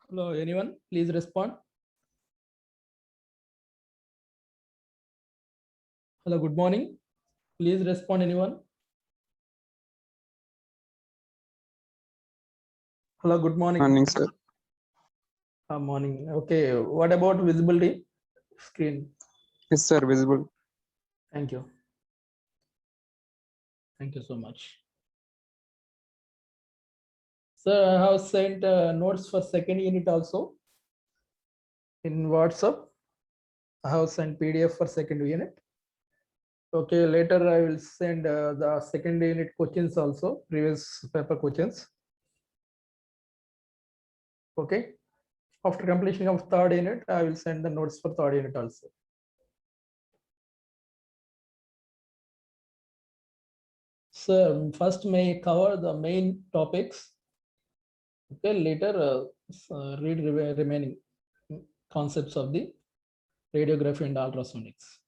Hello, anyone? Please respond. Hello, good morning. Please respond, anyone. Hello, good morning. Morning, sir. Morning. Okay, what about visibility screen? Yes, sir. Visible. Thank you. Thank you so much. Sir, I have sent notes for second unit also in WhatsApp. I have sent PDF for second unit. Okay, later I will send the second unit questions also, previous paper questions. Okay. After completion of third unit, I will send the notes for third unit also. So first may cover the main topics. Okay, later read remaining concepts of the radiography and ultrasonics.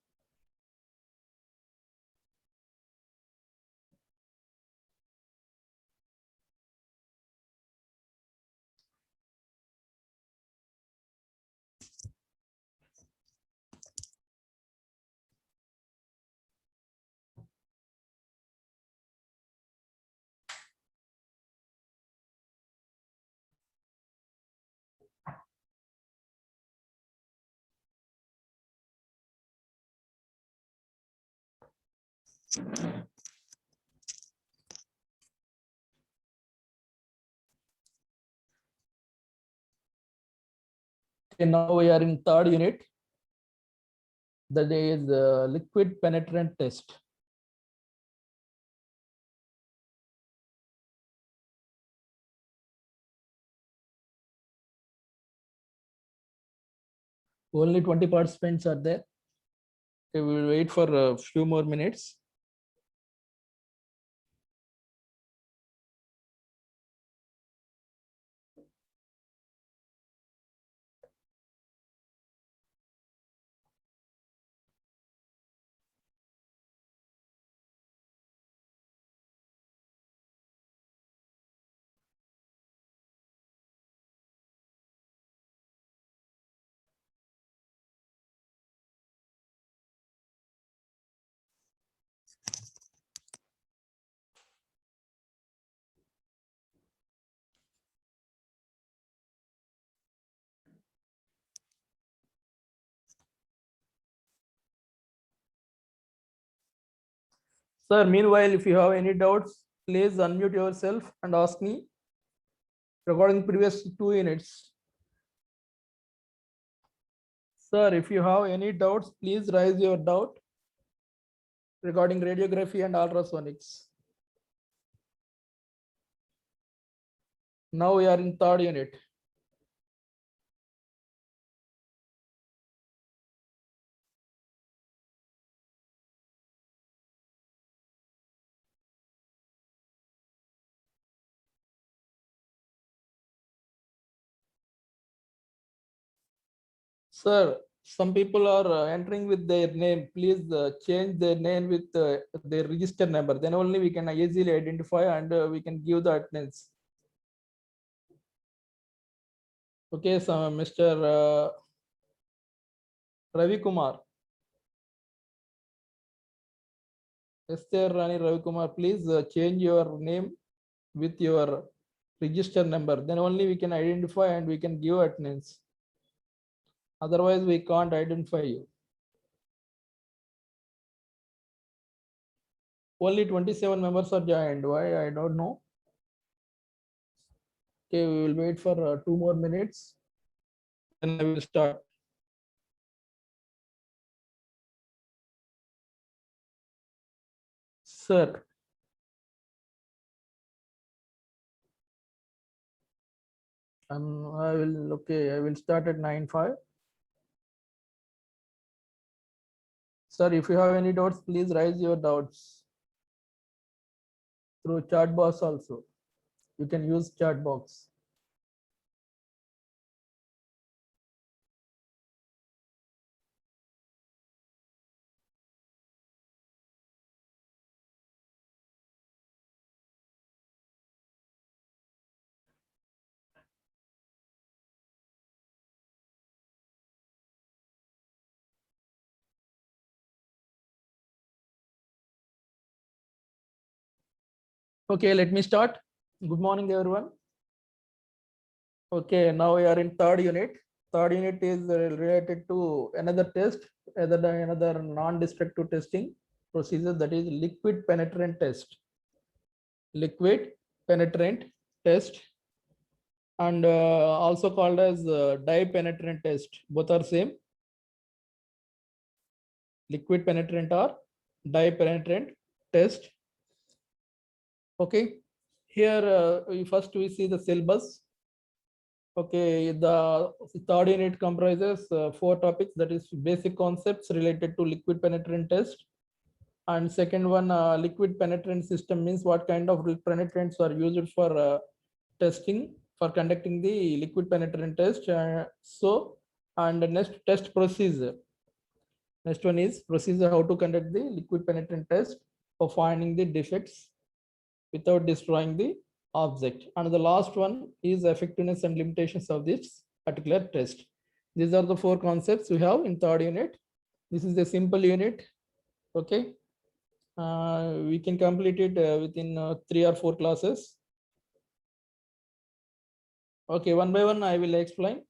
Okay, now we are in third unit. That is liquid penetrant test. Only 20 participants are there. Okay, we will wait for a few more minutes. Sir, meanwhile, if you have any doubts, please unmute yourself and ask me regarding previous 2 units. Sir, if you have any doubts, please raise your doubt regarding radiography and ultrasonics. Now we are in third unit. Sir, some people are entering with their name. Please change their name with their register number. Then only we can easily identify and we can give the attendance. Okay, so Mr. Ravi Kumar. Esther Rani Ravi Kumar, please change your name with your register number. Then only we can identify and we can give attendance. Otherwise, we can't identify you. Only 27 members are joined. Why? I don't know. Okay, we will wait for 2 more minutes. Then I will start. Sir. I will start at 9:05. Sir, if you have any doubts, please raise your doubts through chat box also. You can use chat box. Okay, let me start. Good morning, everyone. Okay, now we are in third unit. Third unit is related to another test, another non-destructive testing procedure, that is liquid penetrant test. Liquid penetrant test, and also called as dye penetrant test. Both are same. Liquid penetrant or dye penetrant test. Okay, here first we see the syllabus. Okay, the third unit comprises 4 topics, that is basic concepts related to liquid penetrant test. And second one, liquid penetrant system means what kind of penetrants are used for testing, for conducting the liquid penetrant test. And the next test procedure. Next one is procedure how to conduct the liquid penetrant test for finding the defects without destroying the object. And the last one is effectiveness and limitations of this particular test. These are the 4 concepts we have in third unit. This is a simple unit. Okay, we can complete it within 3 or 4 classes. Okay, one by one I will explain.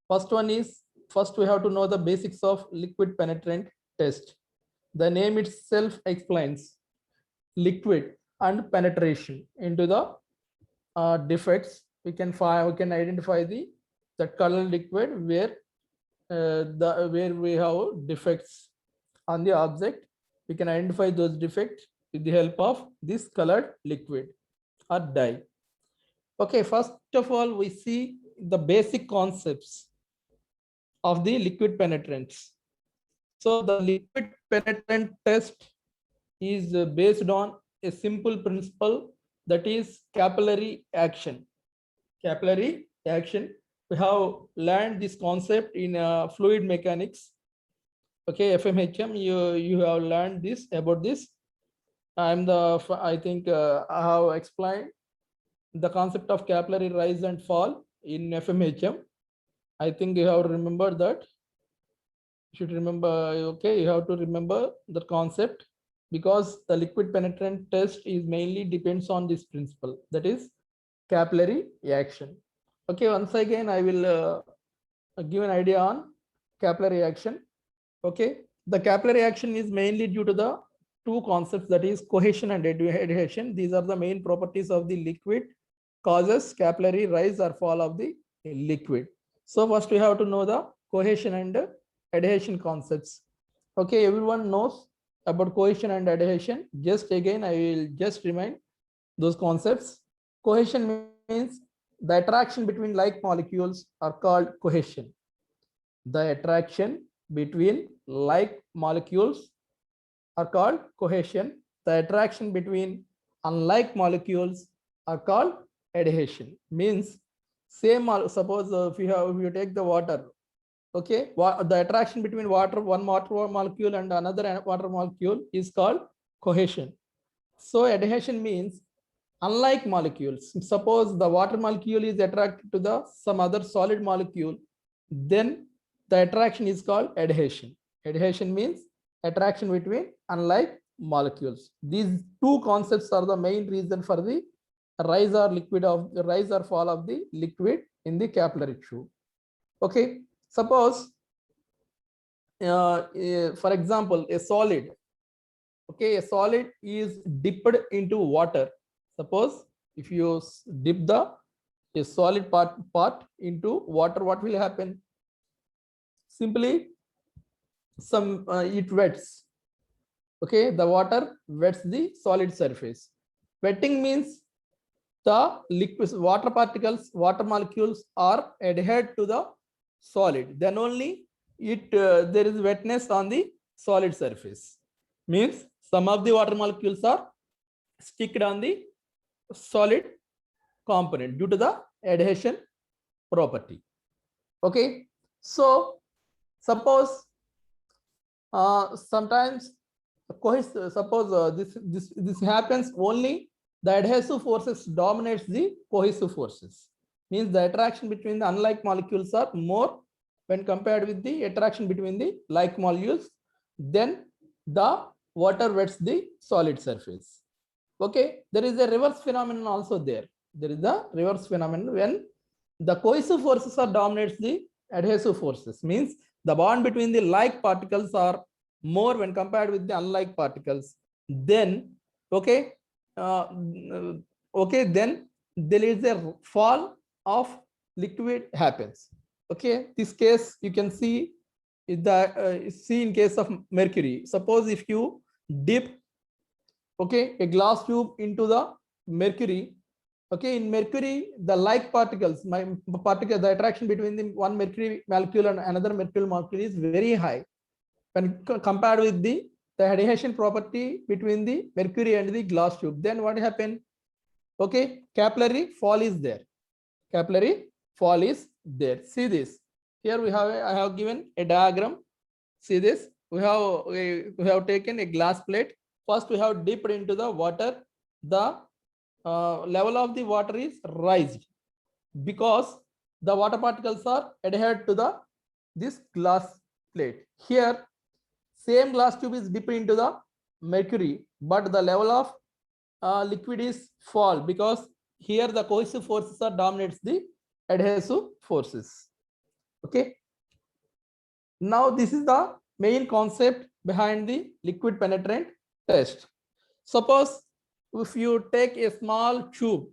First one is, first we have to know the basics of liquid penetrant test. The name itself explains liquid and penetration into the defects. We can identify the color liquid where where we have defects on the object. We can identify those defects with the help of this colored liquid or dye. Okay, first of all, we see the basic concepts of the liquid penetrants. So the liquid penetrant test is based on a simple principle, that is capillary action. Capillary action. We have learned this concept in fluid mechanics. Okay, FMHM, you have learned this about this. I think I have explained the concept of capillary rise and fall in FMHM. I think you have to remember that. You should remember. Okay, you have to remember the concept, because the liquid penetrant test is mainly depends on this principle, that is capillary action. Okay, once again I will give an idea on capillary action. Okay, the capillary action is mainly due to the 2 concepts, that is cohesion and adhesion. These are the main properties of the liquid, causes capillary rise or fall of the liquid. So first we have to know the cohesion and adhesion concepts. Okay, everyone knows about cohesion and adhesion. Just again I will just remind those concepts. Cohesion means the attraction between like molecules are called cohesion. The attraction between like molecules are called cohesion. The attraction between unlike molecules are called adhesion. Means same, suppose if you take the water. Okay, the attraction between one water molecule and another water molecule is called cohesion. So adhesion means unlike molecules. Suppose the water molecule is attracted to some other solid molecule, then the attraction is called adhesion. Adhesion means attraction between unlike molecules. These 2 concepts are the main reason for the rise or fall of the liquid in the capillary tube. Okay, suppose for example a solid. Okay, a solid is dipped into water. Suppose if you dip a solid part into water, what will happen? Simply it wets. Okay, the water wets the solid surface. Wetting means the liquid water particles, water molecules are adhered to the solid. Then only there is wetness on the solid surface. Means some of the water molecules are sticked on the solid component due to the adhesion property. Okay, so suppose sometimes suppose this happens only the adhesive forces dominates the cohesive forces. Means the attraction between the unlike molecules are more when compared with the attraction between the like molecules. Then the water wets the solid surface. Okay, there is a reverse phenomenon also there. There is a reverse phenomenon when the cohesive forces are dominates the adhesive forces. Means the bond between the like particles are more when compared with the unlike particles. Then, okay, uh, okay, then there is a fall of liquid happens. Okay, this case you can see see in case of mercury. Suppose if you dip, okay, a glass tube into the mercury. Okay, in mercury, the like particles, the attraction between the one mercury molecule and another mercury molecule is very high when compared with the adhesion property between the mercury and the glass tube. Then what happened? Okay, capillary fall is there. Capillary fall is there. See this. Here I have given a diagram. See this. We have taken a glass plate. First, we have dipped into the water. The level of the water is raised because the water particles are adhered to this glass plate. Here, same glass tube is dipped into the mercury, but the level of liquid is fall because here the cohesive forces are dominates the adhesive forces. Okay. Now this is the main concept behind the liquid penetrant test. Suppose if you take a small tube,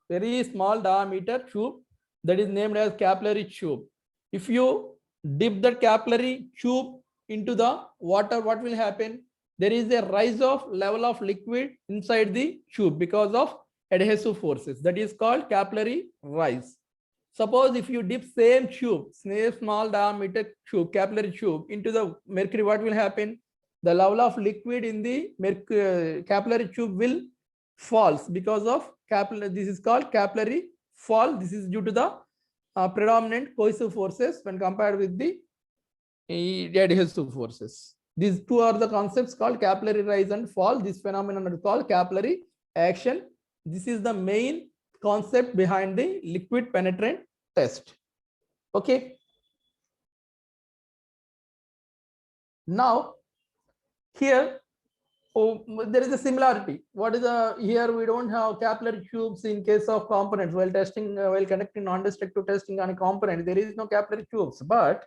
very small diameter tube that is named as capillary tube. If you dip the capillary tube into the water, what will happen? There is a rise of level of liquid inside the tube because of adhesive forces. That is called capillary rise. Suppose if you dip same tube, small diameter tube, capillary tube into the mercury, what will happen? The level of liquid in the capillary tube will falls because of capillary. This is called capillary fall. This is due to the predominant cohesive forces when compared with the adhesive forces. These two are the concepts called capillary rise and fall. This phenomenon is called capillary action. This is the main concept behind the liquid penetrant test. Okay. Now, here there is a similarity. What is the here we don't have capillary tubes in case of components while testing while conducting non-destructive testing on a component. There is no capillary tubes, but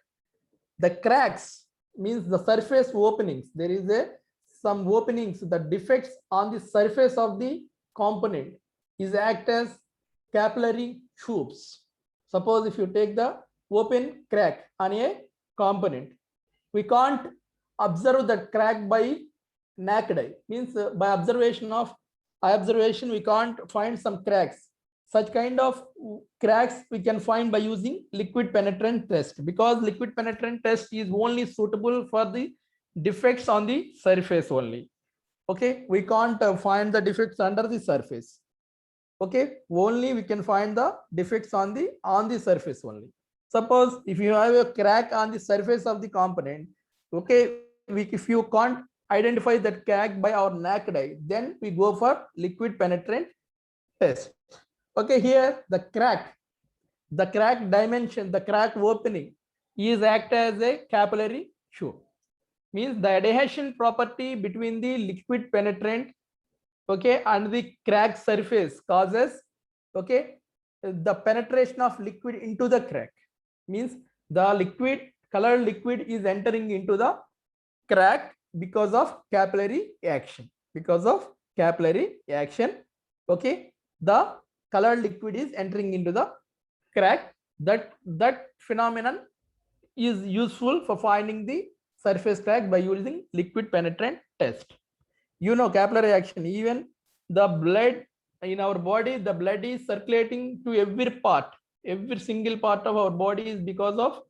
the cracks means the surface openings. There is some openings. The defects on the surface of the component is act as capillary tubes. Suppose if you take the open crack on a component, we can't observe that crack by naked eye. Means by observation of eye observation, we can't find some cracks. Such kind of cracks we can find by using liquid penetrant test, because liquid penetrant test is only suitable for the defects on the surface only. Okay, we can't find the defects under the surface. Okay, only we can find the defects on the surface only. Suppose if you have a crack on the surface of the component, okay, if you can't identify that crack by our naked eye, then we go for liquid penetrant test. Okay, here the crack dimension, the crack opening is act as a capillary tube. Means the adhesion property between the liquid penetrant, okay, and the crack surface causes, okay, the penetration of liquid into the crack. Means the colored liquid is entering into the crack because of capillary action. Because of capillary action, okay, the colored liquid is entering into the crack. That phenomenon is useful for finding the surface crack by using liquid penetrant test. You know, capillary action, even the blood in our body, the blood is circulating to every single part of our body is because of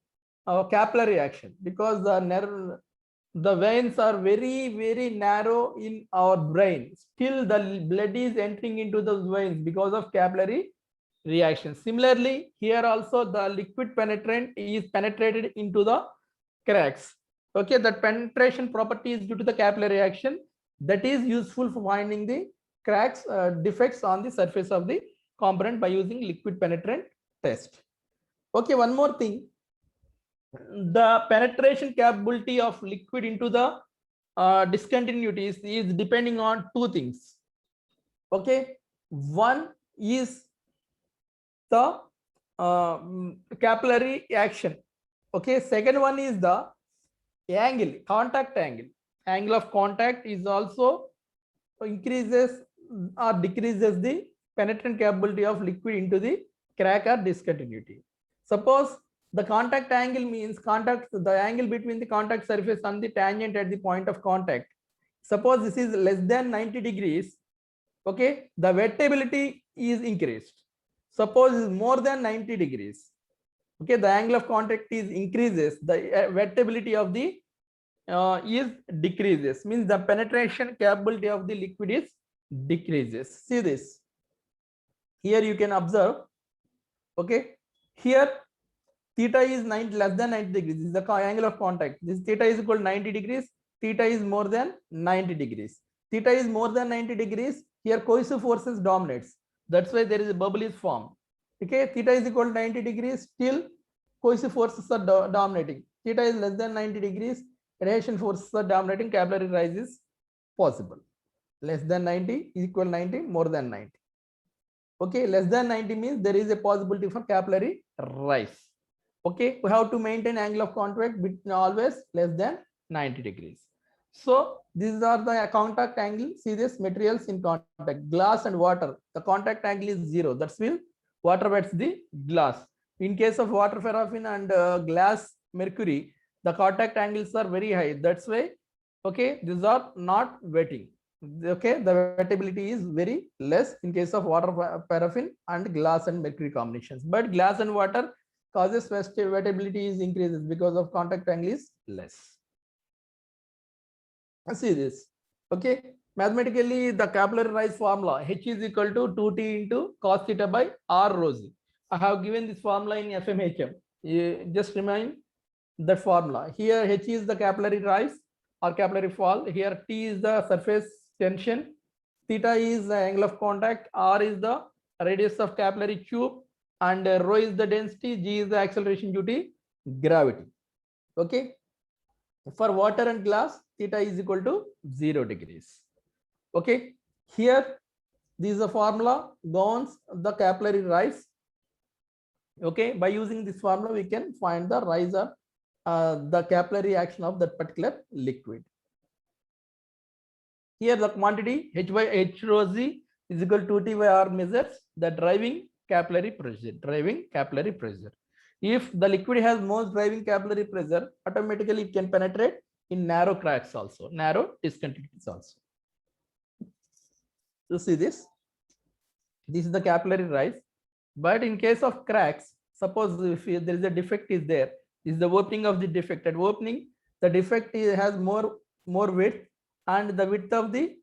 our capillary action, because the veins are very narrow in our brain. Still the blood is entering into those veins because of capillary reaction. Similarly, here also the liquid penetrant is penetrated into the cracks. Okay, that penetration property is due to the capillary action, that is useful for finding the cracks, defects on the surface of the component by using liquid penetrant test. Okay, one more thing, the penetration capability of liquid into the discontinuities is depending on two things. Okay, one is the capillary action. Okay, second one is the angle, contact angle. Angle of contact is also increases or decreases the penetrant capability of liquid into the crack or discontinuity. Suppose the contact angle means the angle between the contact surface and the tangent at the point of contact. Suppose this is less than 90 degrees, okay, the wettability is increased. Suppose is more than 90 degrees, okay, the angle of contact is increases, the wettability of the is decreases, means the penetration capability of the liquid is decreases. See this, here you can observe, okay, here theta is 90 less than 90 degrees, this is the angle of contact, this theta is equal to 90 degrees, theta is more than 90 degrees, theta is more than 90 degrees, here cohesive forces dominates, that's why there is a bubble is formed. Okay, theta is equal to 90 degrees, still cohesive forces are dominating, theta is less than 90 degrees, radiation forces are dominating, capillary rise is possible. Less than 90 equal 90, more than 90. Okay, less than 90 means there is a possibility for capillary rise. Okay, we have to maintain angle of contact between always less than 90 degrees. So these are the contact angle. See this, materials in contact, glass and water, the contact angle is 0, that's will water wets the glass. In case of water paraffin and glass mercury, the contact angles are very high, that's why, okay, these are not wetting. Okay, the wettability is very less in case of water paraffin and glass and mercury combinations, but glass and water causes wettability is increases because of contact angle is less. See this, okay, mathematically the capillary rise formula H is equal to 2T into cos theta by R rho z. I have given this formula in FMHM. You just remind that formula. Here H is the capillary rise or capillary fall, here T is the surface tension, theta is the angle of contact, R is the radius of capillary tube, and rho is the density, G is the acceleration due to gravity. Okay, for water and glass, theta is equal to 0 degrees. Okay, here this is the formula governs the capillary rise. Okay, by using this formula we can find the rise of the capillary action of that particular liquid. Here the quantity H by H rho z is equal to T by R measures the driving capillary pressure. Driving capillary pressure. If the liquid has more driving capillary pressure, automatically it can penetrate in narrow cracks also, narrow discontinuities also. You see this? This is the capillary rise. But in case of cracks, suppose if there is a defect is there, is the opening of the defect. At opening, the defect has more width, and the width of the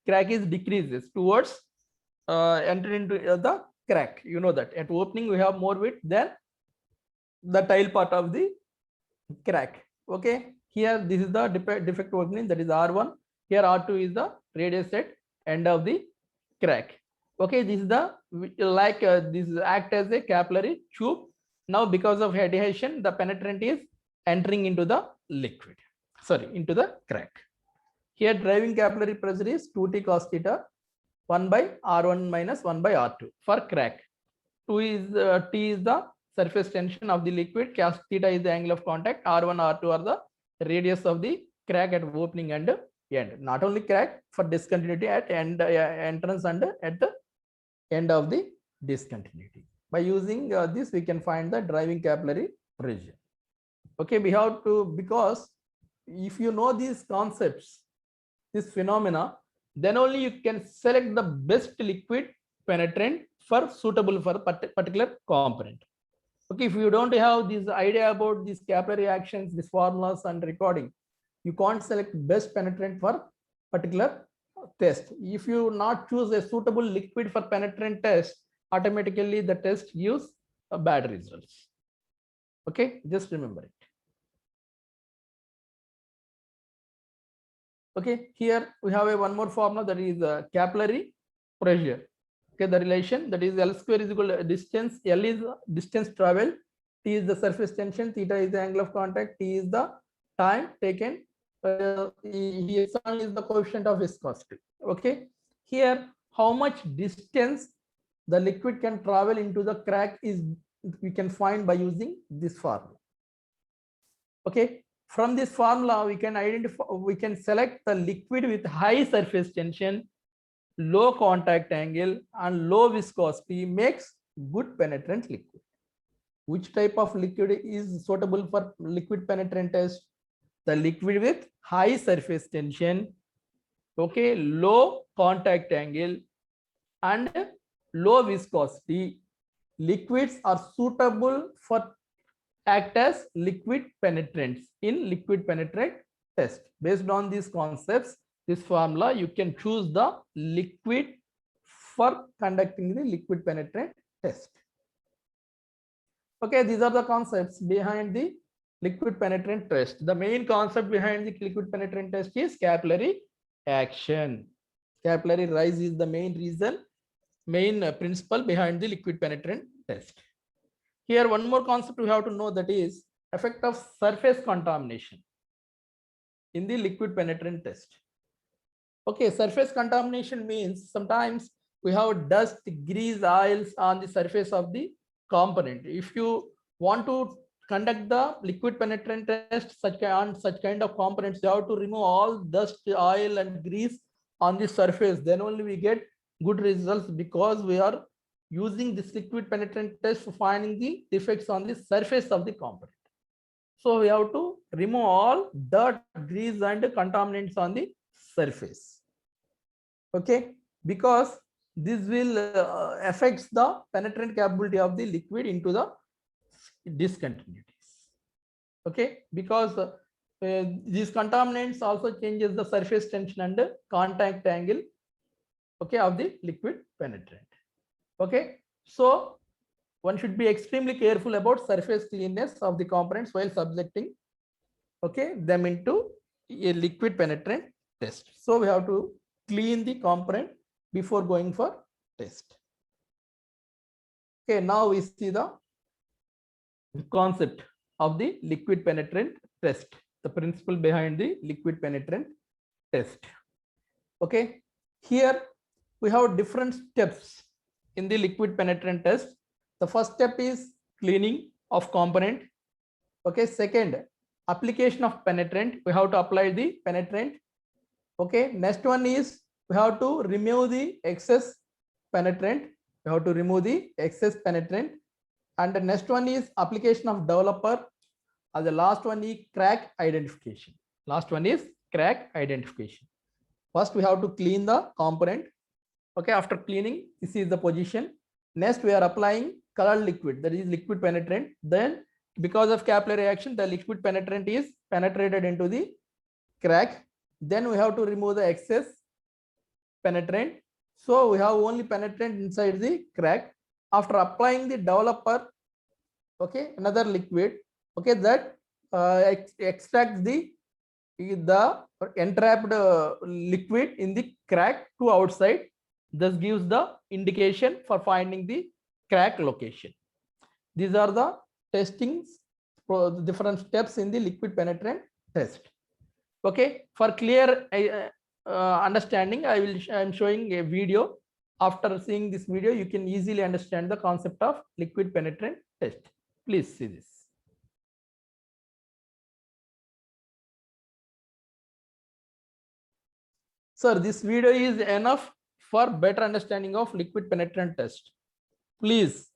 crack is decreases towards enter into the crack. You know that at opening we have more width than the tile part of the crack. Okay, here this is the defect opening, that is R1. Here R2 is the radius at end of the crack. Okay, this is the this act as a capillary tube. Now because of adhesion, the penetrant is entering into the liquid, sorry, into the crack. Here driving capillary pressure is 2T cos theta 1 by R1 minus 1 by R2 for crack. 2 is T is the surface tension of the liquid, cos theta is the angle of contact, R1 R2 are the radius of the crack at opening and end. Not only crack, for discontinuity at end, entrance and at the end of the discontinuity. By using this we can find the driving capillary pressure. Okay, we have to, because if you know these concepts, this phenomena, then only you can select the best liquid penetrant for suitable for particular component. Okay, if you don't have this idea about these capillary actions, these formulas and recording, you can't select best penetrant for particular test. If you not choose a suitable liquid for penetrant test, automatically the test gives a bad results. Okay, just remember it. Okay, here we have one more formula, that is capillary pressure. Okay, the relation, that is L square is equal to distance, L is distance traveled, T is the surface tension, theta is the angle of contact, T is the time taken, here is the coefficient of viscosity. Okay, here how much distance the liquid can travel into the crack is we can find by using this formula. Okay, from this formula we can identify, we can select the liquid with high surface tension, low contact angle and low viscosity makes good penetrant liquid. Which type of liquid is suitable for liquid penetrant test? The liquid with high surface tension, okay, low contact angle and low viscosity liquids are suitable for act as liquid penetrants in liquid penetrant test. Based on these concepts, this formula, you can choose the liquid for conducting the liquid penetrant test. Okay, these are the concepts behind the liquid penetrant test. The main concept behind the liquid penetrant test is capillary action. Capillary rise is the main principle behind the liquid penetrant test. Here, one more concept we have to know, that is effect of surface contamination in the liquid penetrant test. Okay, surface contamination means sometimes we have dust, grease, oils on the surface of the component. If you want to conduct the liquid penetrant test on such kind of components, you have to remove all dust, oil and grease on the surface. Then only we get good results, because we are using this liquid penetrant test for finding the defects on the surface of the component. So we have to remove all dirt, grease and contaminants on the surface. Okay, because this will affects the penetrant capability of the liquid into the discontinuities. Okay, because these contaminants also changes the surface tension and contact angle, okay, of the liquid penetrant. Okay, so one should be extremely careful about surface cleanness of the components while subjecting, okay, them into a liquid penetrant test. So we have to clean the component before going for test. Okay, now we see the concept of the liquid penetrant test, the principle behind the liquid penetrant test. Okay, here we have different steps in the liquid penetrant test. The first step is cleaning of component. Okay, second, application of penetrant. We have to apply the penetrant. Okay, next one is we have to remove the excess penetrant. We have to remove the excess penetrant. And the next one is application of developer. And the last one is crack identification. Last one is crack identification. First, we have to clean the component. Okay, after cleaning, this is the position. Next, we are applying colored liquid, that is liquid penetrant. Then, because of capillary action, the liquid penetrant is penetrated into the crack. Then we have to remove the excess penetrant. So we have only penetrant inside the crack. After applying the developer, okay, another liquid, okay, that extracts the entrapped liquid in the crack to outside. This gives the indication for finding the crack location. These are the testings for the different steps in the liquid penetrant test. Okay, for clear understanding, I'm showing a video. After seeing this video, you can easily understand the concept of liquid penetrant test. Please see this. Sir, this video is enough for better understanding of liquid penetrant test. Please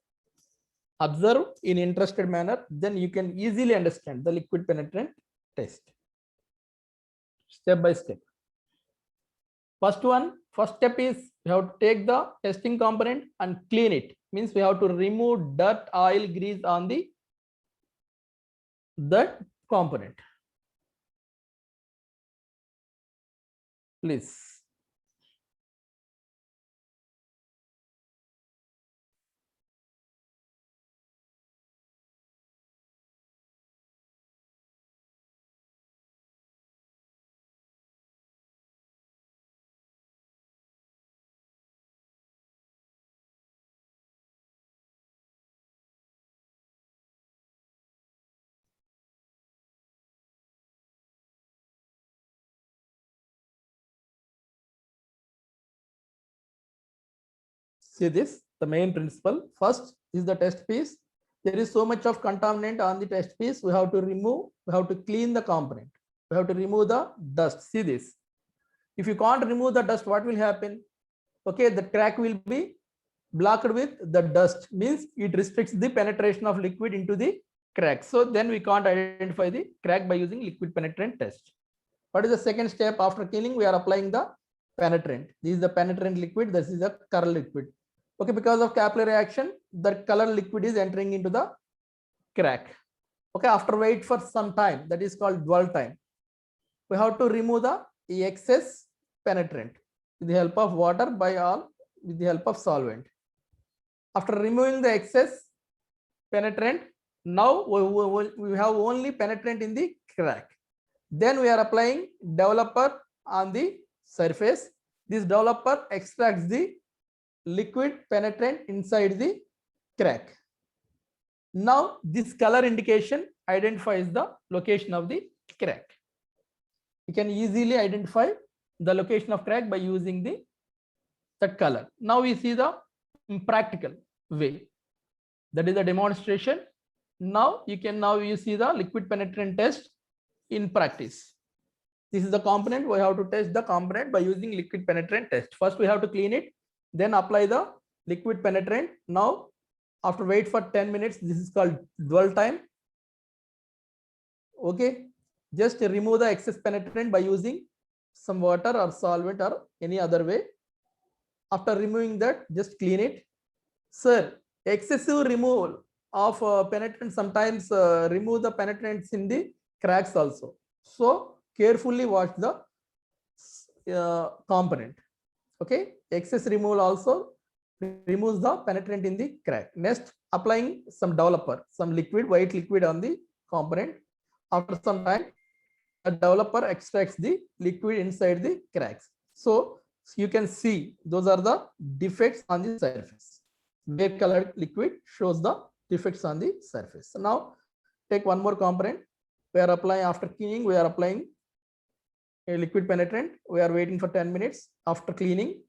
observe in interested manner, then you can easily understand the liquid penetrant test. Step by step. First step is we have to take the testing component and clean it. Means we have to remove dirt, oil, grease on the that component. Please. See this, the main principle. First is the test piece. There is so much of contaminant on the test piece. We have to remove, we have to clean the component. We have to remove the dust. See this. If you can't remove the dust, what will happen? Okay, the crack will be blocked with the dust, means it restricts the penetration of liquid into the crack. So then we can't identify the crack by using liquid penetrant test. What is the second step? After cleaning, we are applying the penetrant. This is the penetrant liquid. This is the color liquid. Okay, because of capillary action, the color liquid is entering into the crack. Okay, after wait for some time, that is called dwell time, we have to remove the excess penetrant with the help of water with the help of solvent. After removing the excess penetrant, now we have only penetrant in the crack. Then we are applying developer on the surface. This developer extracts the liquid penetrant inside the crack. Now this color indication identifies the location of the crack. You can easily identify the location of crack by using that color. Now we see the practical way. That is the demonstration. Now you see the liquid penetrant test in practice. This is the component. We have to test the component by using liquid penetrant test. First we have to clean it, then apply the liquid penetrant. Now after wait for 10 minutes, this is called dwell time. Okay, just remove the excess penetrant by using some water or solvent or any other way. After removing that, just clean it. Sir, excessive removal of penetrant sometimes remove the penetrants in the cracks also. So carefully wash the component. Okay, excess removal also removes the penetrant in the crack. Next, applying some developer, some liquid, white liquid on the component. After some time, the developer extracts the liquid inside the cracks. So you can see those are the defects on the surface. Gray colored liquid shows the defects on the surface. So now take one more component. We are applying, after cleaning, we are applying a liquid penetrant. We are waiting for 10 minutes after cleaning.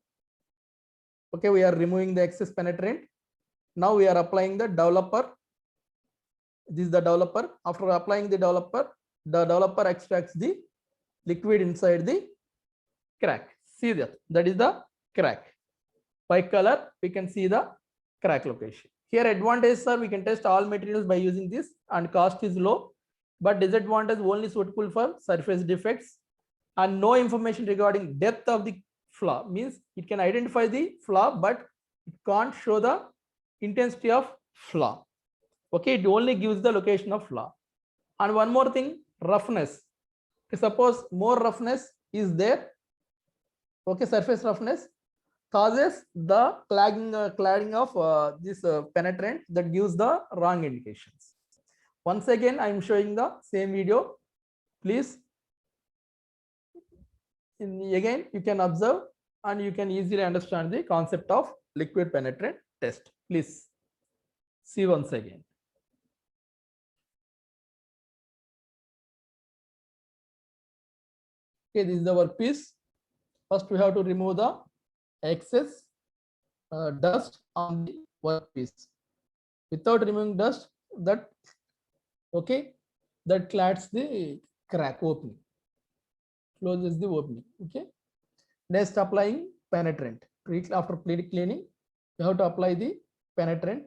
Okay, we are removing the excess penetrant. Now we are applying the developer. This is the developer. After applying the developer extracts the liquid inside the crack. See that is the crack. By color, we can see the crack location. Here advantage, sir, we can test all materials by using this and cost is low, but disadvantage only suitable for surface defects and no information regarding depth of the flaw, means it can identify the flaw, but it can't show the intensity of flaw. Okay, it only gives the location of flaw. And one more thing, roughness. Suppose more roughness is there. Okay, surface roughness causes the cladding of this penetrant, that gives the wrong indications. Once again, I am showing the same video. Please, again, you can observe and you can easily understand the concept of liquid penetrant test. Please see once again. Okay, this is the workpiece. First, we have to remove the excess dust on the workpiece. Without removing dust, that clads the crack opening, closes the opening. Okay. Next, applying penetrant. After cleaning, you have to apply the penetrant.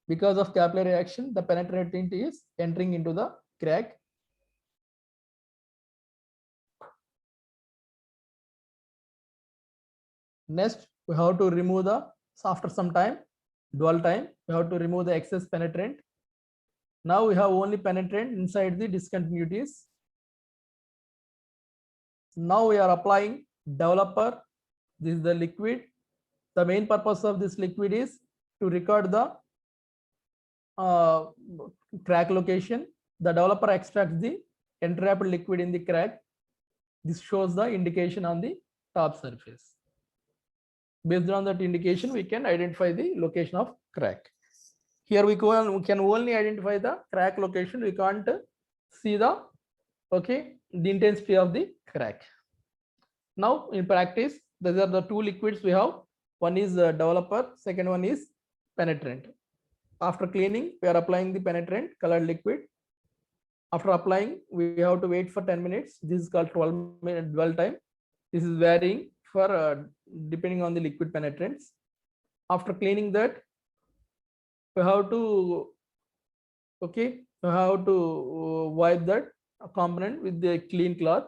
Because of capillary action, the penetrant is entering into the crack. Next, we have to remove after some time, dwell time, we have to remove the excess penetrant. Now we have only penetrant inside the discontinuities. Now we are applying developer. This is the liquid. The main purpose of this liquid is to record the crack location. The developer extracts the entrapped liquid in the crack. This shows the indication on the top surface. Based on that indication, we can identify the location of crack. Here we can only identify the crack location. We can't see the intensity of the crack. Now in practice, these are the two liquids we have. One is developer, second one is penetrant. After cleaning, we are applying the penetrant colored liquid. After applying, we have to wait for 10 minutes. This is called 12-minute dwell time. This is varying for depending on the liquid penetrants. After cleaning that, we have to wipe that component with the clean cloth.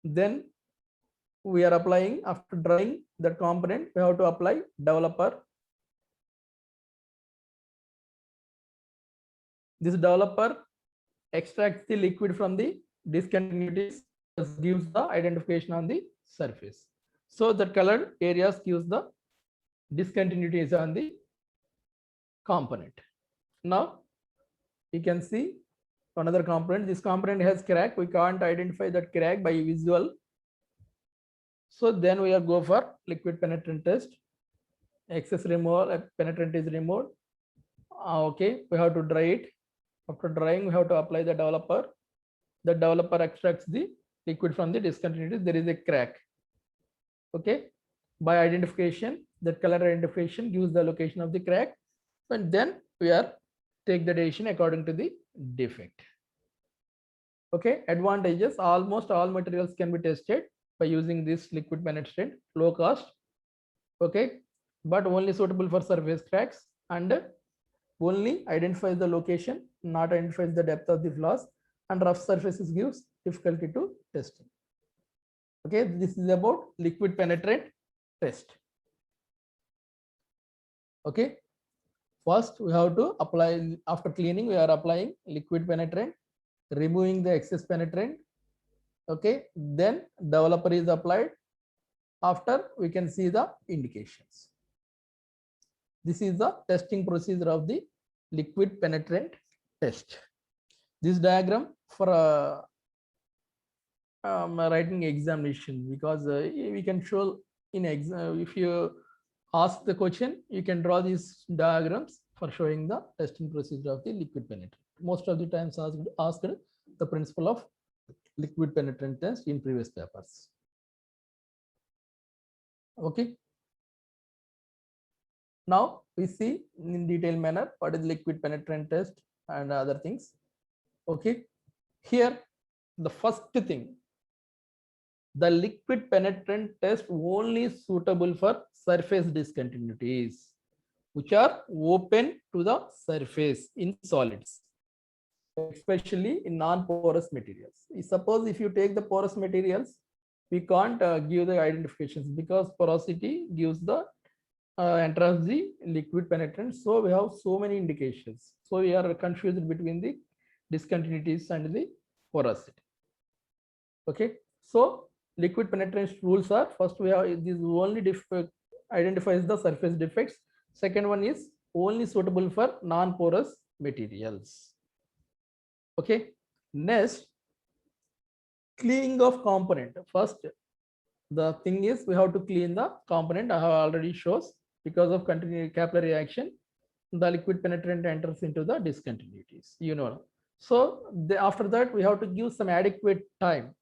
Then we are applying, after drying that component, we have to apply developer. This developer extracts the liquid from the discontinuities, gives the identification on the surface. So the colored areas gives the discontinuities on the component. Now you can see another component. This component has crack. We can't identify that crack by visual. So then we are go for liquid penetrant test. Excess removal, penetrant is removed. Okay, we have to dry it. After drying, we have to apply the developer. The developer extracts the liquid from the discontinuities. There is a crack. Okay, by identification, that color identification gives the location of the crack, and then we are take the decision according to the defect. Okay, advantages: almost all materials can be tested by using this liquid penetrant, low cost. Okay, but only suitable for surface cracks, and only identifies the location, not identifies the depth of the flaws, and rough surfaces gives difficulty to testing. Okay, this is about liquid penetrant test. Okay, first we have to apply, after cleaning we are applying liquid penetrant, removing the excess penetrant. Okay, then developer is applied. After, we can see the indications. This is the testing procedure of the liquid penetrant test. This diagram for writing examination, because we can show in exam, if you ask the question, you can draw these diagrams for showing the testing procedure of the liquid penetrant. Most of the times asked the principle of liquid penetrant test in previous papers. Okay, now we see in detailed manner what is liquid penetrant test and other things. Okay, here the first thing, the liquid penetrant test only suitable for surface discontinuities which are open to the surface in solids, especially in non-porous materials. Suppose if you take the porous materials, we can't give the identifications because porosity gives the enters the liquid penetrant. So we have so many indications. So we are confused between the discontinuities and the porosity. Okay, so liquid penetrance rules are: first we have this only identifies the surface defects. Second one is only suitable for non-porous materials. Okay, next, cleaning of component. First, the thing is we have to clean the component. I have already shows, because of continued capillary action, the liquid penetrant enters into the discontinuities, you know. So after that we have to give some adequate time.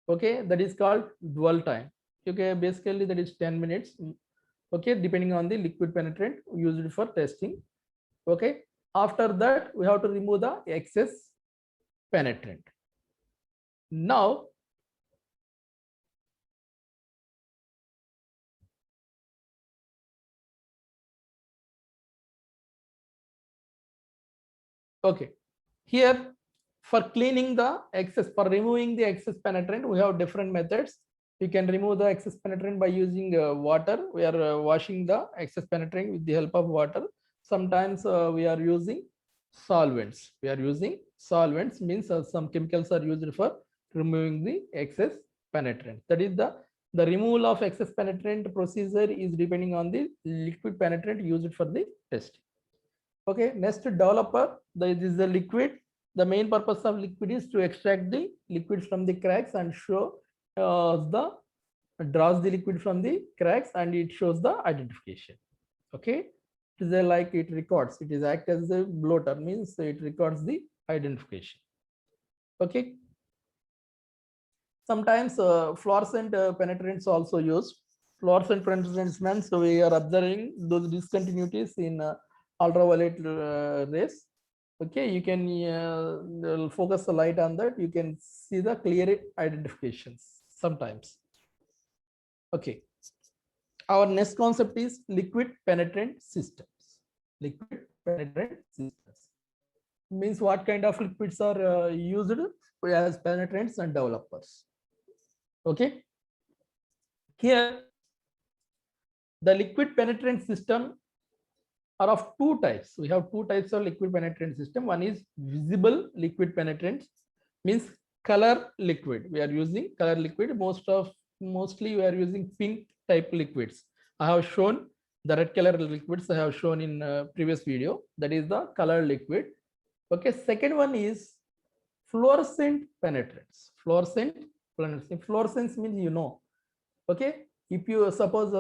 Okay, that is called dwell time. Okay, basically that is 10 minutes. Okay, depending on the liquid penetrant used for testing. Okay, after that we have to remove the excess penetrant. Now okay, here for cleaning the excess, for removing the excess penetrant, we have different methods. We can remove the excess penetrant by using water. We are washing the excess penetrant with the help of water. Sometimes we are using solvents. We are using solvents, means some chemicals are used for removing the excess penetrant. That is the removal of excess penetrant procedure is depending on the liquid penetrant used for the testing. Okay, next, developer. This is the liquid. The main purpose of liquid is to extract the liquid from the cracks and show draws the liquid from the cracks, and it shows the identification. Okay, it is like it records. It is act as a blotter, means it records the identification. Okay. Sometimes fluorescent penetrants also used. Fluorescent penetrants means we are observing those discontinuities in ultraviolet rays. Okay, you can focus the light on that. You can see the clear identifications sometimes. Okay. Our next concept is liquid penetrant systems. Liquid penetrant systems means what kind of liquids are used as penetrants and developers. Okay. Here, the liquid penetrant system are of two types. We have two types of liquid penetrant system. One is visible liquid penetrant, means color liquid. We are using color liquid. Mostly we are using pink type liquids. I have shown the red color liquids I have shown in previous video. That is the color liquid. Okay. Second one is fluorescent penetrants. Fluorescent penetrants. Fluorescence means okay. If you suppose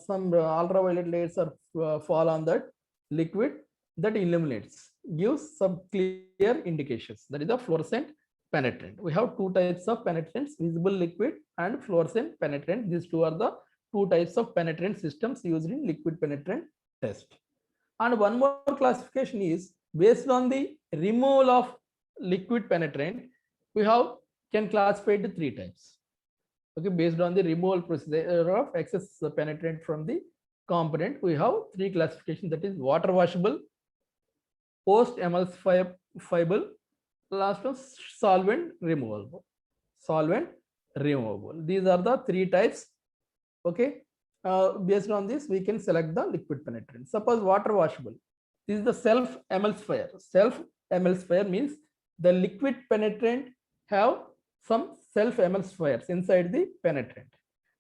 some ultraviolet layers are fall on that liquid, that illuminates, gives some clear indications. That is the fluorescent penetrant. We have two types of penetrants: visible liquid and fluorescent penetrant. These two are the two types of penetrant systems used in liquid penetrant test. And one more classification is based on the removal of liquid penetrant. We can classify it to three types. Okay, based on the removal procedure of excess penetrant from the component, we have three classifications. That is water washable, post emulsifiable, last one solvent removable. Solvent removable. These are the three types. Okay, based on this, we can select the liquid penetrant. Suppose water washable. This is the self emulsifier. Self emulsifier means the liquid penetrant have some self emulsifiers inside the penetrant.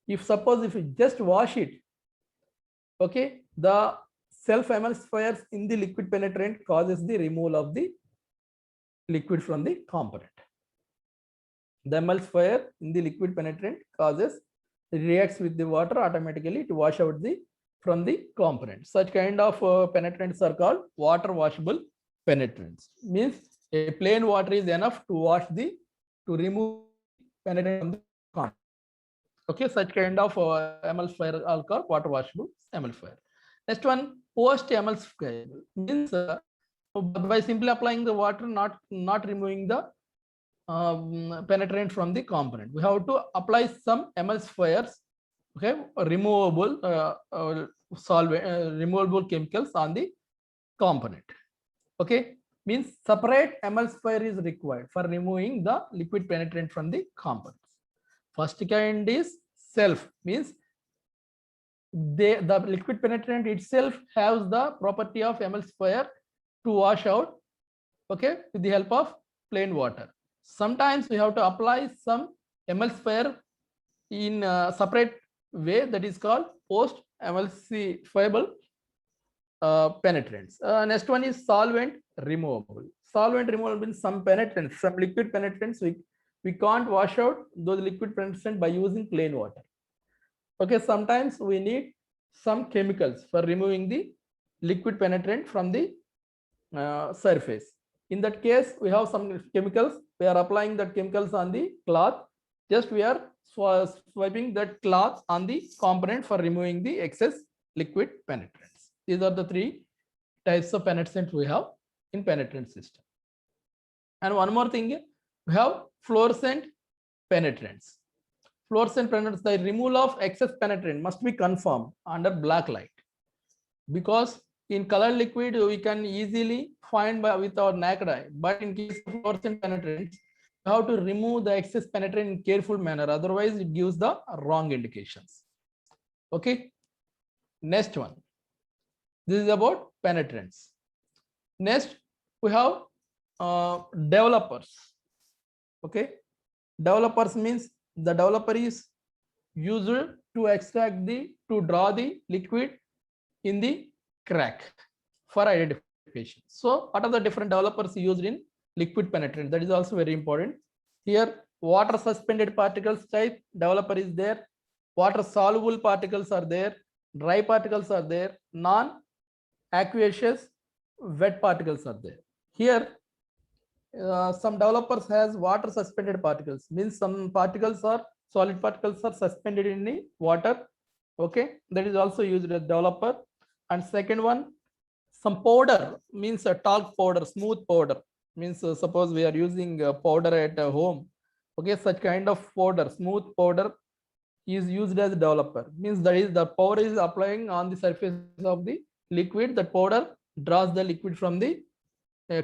If you just wash it, okay, the self emulsifiers in the liquid penetrant causes the removal of the liquid from the component. The emulsifier in the liquid penetrant reacts with the water automatically to wash out from the component. Such kind of penetrants are called water washable penetrants. Means a plain water is enough to remove penetrant from the component. Okay, such kind of emulsifier are called water washable emulsifier. Next one, post emulsifier means by simply applying the water, not removing the penetrant from the component. We have to apply some emulsifiers, okay, removable removable chemicals on the component. Okay, means separate emulsifier is required for removing the liquid penetrant from the components. First kind is self, means the liquid penetrant itself has the property of emulsifier to wash out, okay, with the help of plain water. Sometimes we have to apply some emulsifier in a separate way, that is called post emulsifiable penetrants. Next one is solvent removable. Solvent removable means some penetrants, some liquid penetrants we can't wash out those liquid penetrants by using plain water. Okay, sometimes we need some chemicals for removing the liquid penetrant from the surface. In that case, we have some chemicals. We are applying that chemicals on the cloth. Just we are swiping that cloth on the component for removing the excess liquid penetrants. These are the three types of penetrants we have in penetrant system. And one more thing, we have fluorescent penetrants. Fluorescent penetrants, the removal of excess penetrant must be confirmed under black light, because in color liquid we can easily find with our naked eye, but in case of fluorescent penetrants, you have to remove the excess penetrant in careful manner, otherwise it gives the wrong indications. Okay, next one, this is about penetrants. Next we have developers. Okay, developers means the developer is used to draw the liquid in the crack for identification. So what are the different developers used in liquid penetrant? That is also very important. Here water suspended particles type developer is there, water soluble particles are there, dry particles are there, non aqueous wet particles are there. Here some developers has water suspended particles, means some particles are solid particles are suspended in the water. Okay, that is also used as developer. And second one, some powder, means a talc powder, smooth powder, means suppose we are using powder at home. Okay, such kind of powder, smooth powder is used as developer, means that is the powder is applying on the surface of the liquid. That powder draws the liquid from the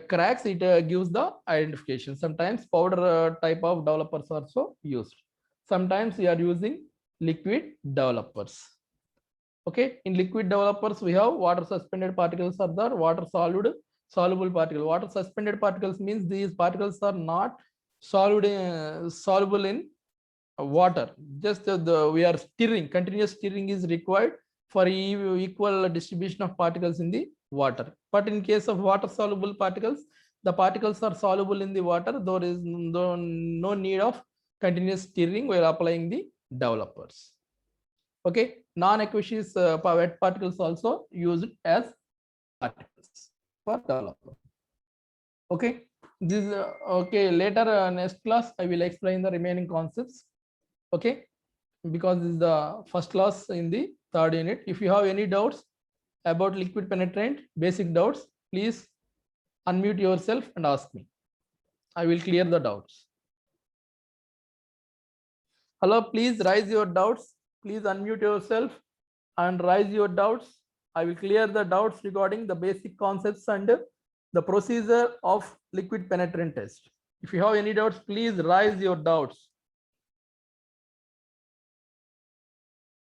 cracks, it gives the identification. Sometimes powder type of developers also used. Sometimes we are using liquid developers. Okay, in liquid developers we have water suspended particles are there, water solid soluble particles. Water suspended particles means these particles are not solid soluble in water, just we are stirring, continuous stirring is required for equal distribution of particles in the water. But in case of water soluble particles, the particles are soluble in the water, there is no need of continuous stirring while applying the developers. Okay, non-aqueous wet particles also used as particles for developer. Okay, this okay, later next class I will explain the remaining concepts. Okay, because this is the first class in the third unit. If you have any doubts about liquid penetrant, basic doubts, please unmute yourself and ask me. I will clear the doubts. Hello, please raise your doubts. Please unmute yourself and raise your doubts. I will clear the doubts regarding the basic concepts and the procedure of liquid penetrant test. If you have any doubts, please raise your doubts.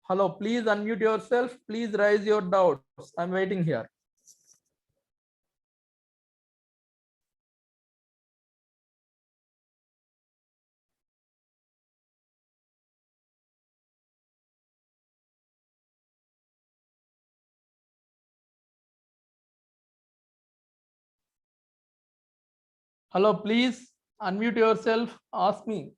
Hello, please unmute yourself. Please raise your doubts. I'm waiting here. Hello, please unmute yourself. Ask me.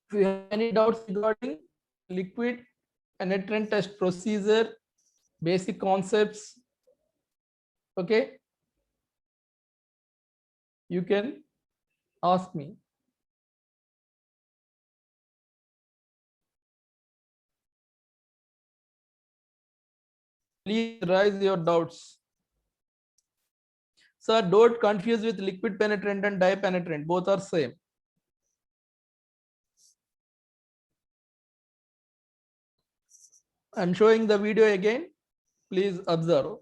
If you have any doubts regarding liquid penetrant test procedure, basic concepts, okay, you can ask me. Please raise your doubts. Sir, don't confuse with liquid penetrant and dye penetrant. Both are same. I'm showing the video again. Please observe.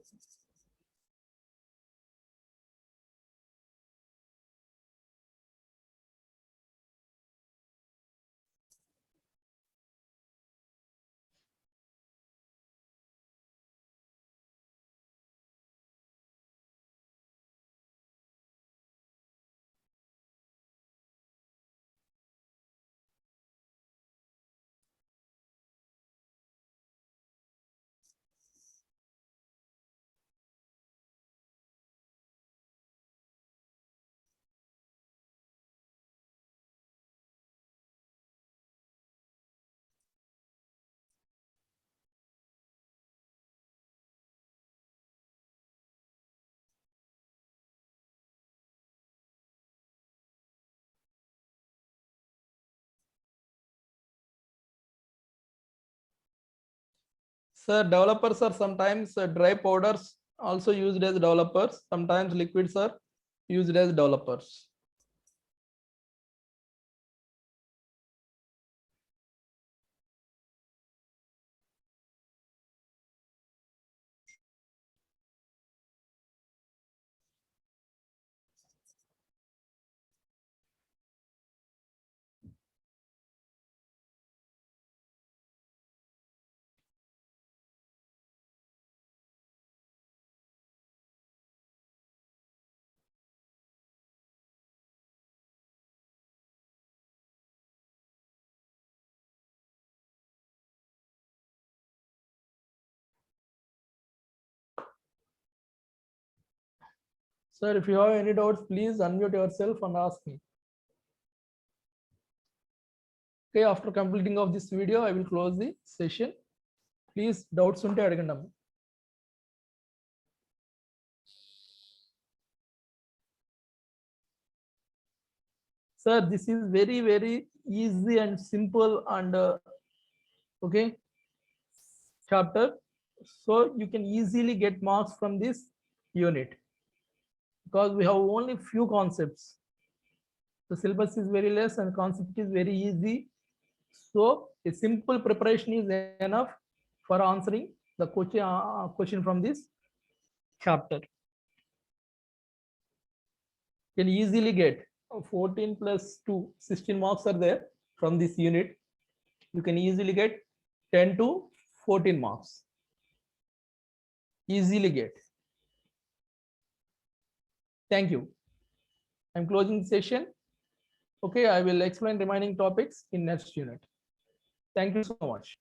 Sir, developers are sometimes dry powders also used as developers. Sometimes liquids are used as developers. Sir, if you have any doubts, please unmute yourself and ask me. Okay, after completing of this video, I will close the session. Please doubts ఉంటే అడగండి అమ్మ. Sir, this is very, very easy and simple and okay chapter. So you can easily get marks from this unit because we have only few concepts. The syllabus is very less and concept is very easy. So a simple preparation is enough for answering the question from this chapter. You can easily get 14 plus 2, 16 marks are there from this unit. You can easily get 10 to 14 marks. Easily get. Thank you. I'm closing the session. Okay, I will explain remaining topics in next unit. Thank you so much.